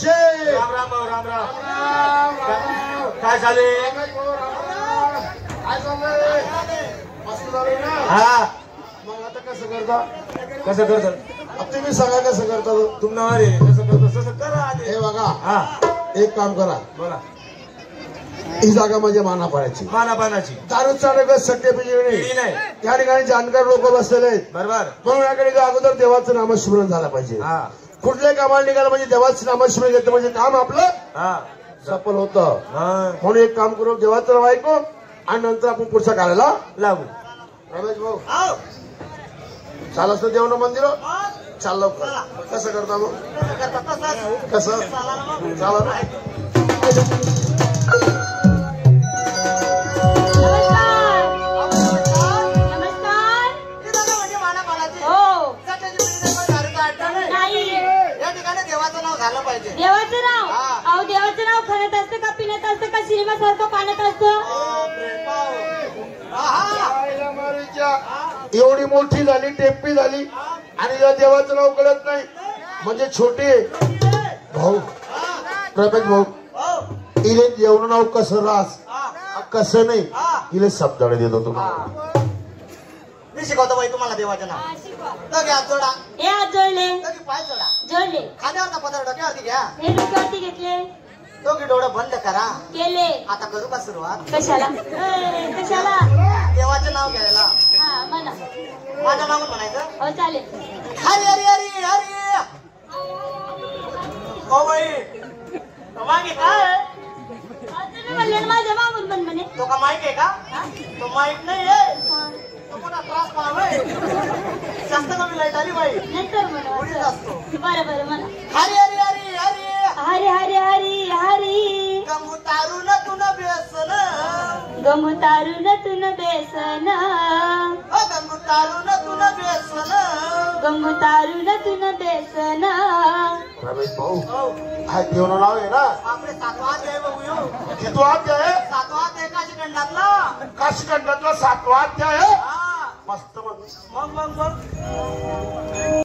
शेठ. राम राम भाऊ, राम राम. काय झाले? काय चाललंय? मस्त झालंय ना? हा, मग आता कसं करता? कसं करतात? आता तुम्ही सांगा कसं करता. तुम्हाला रे कसं करतो तसं करा आधी. हे बघा, हा एक काम करा. बोला. ही जागा म्हणजे मानापाड्याची. मानापानाची दारूचा नगर सट्टे पिढी पिढी नाही. या ठिकाणी जाणकार लोक बसलेले आहेत. बरोबर. म्हणून याकडे अगोदर देवाचं नामस्मरण झालं पाहिजे. हा कुठल्या कामाला निघालं म्हणजे देवाचं नामस्मरण घेतलं म्हणजे काम आपलं हा सफल होतं. हा म्हणून एक काम करू, देवाचं नाव ऐकू आणि नंतर आपण पुढच्या कार्याला लागू. रमेश भाऊ चालत ना देवना मंदिर चाल लवकर. कसं करता मग? कसं चालत? देवाचं नाव? अहो देवाचं नाव खरत असतं का पिण्यात असतं का सिनेमा सारखं पाण्यात असतं? एवढी मोठी झाली, टेपी झाली आणि या देवाचं नाव कळत नाही म्हणजे छोटे भाऊ प्रवेश भाऊ इले जेवण नाव कसं रास कसं नाही इले शब्दाकडे देतो तुम्हाला. मी शिकवतो बाई तुम्हाला देवाचं नाव. लगे हात जोडा. हे हात जोडले, लगे पाय जोडा. जोडले. खांद्यावर का पदर डोक्यावरती घ्या. हे डोक्यावरती घेतले, दोघी डोळे बंद करा. केले. आता करू का सुरुवात? कशाला? कशाला? देवाचं नाव घ्यायला. हा म्हणा. माझ्या मागून म्हणायचं हो चालेल. हरी हरी हरी हरी. हो बाई मागे काय तुम्ही म्हणले ना माझ्या मागून पण म्हणे. तो का माईक आहे का? तो माईक नाही आहे. तो कोणा त्रास पाहावे. जास्त कमी लाईट आली बाई. नंतर म्हणा. असतो. बरं बरं म्हणा. हरी हरी हरी हरी. हरी हरी हरी हरी. गमू तारून तुन बेसन. गमू तारून तुन बेसन. गमू तारून तुन बेसन. गमू तारून तुन बेसन. रमेश भाऊ हा देवनं नाव आहे ना? आपले सातवा अध्याय बघू येऊ. किती अध्याय आहे? सातवा अध्याय काशीखंडातला. काशीखंडातला 7वा अध्याय आहे. हा मस्त मग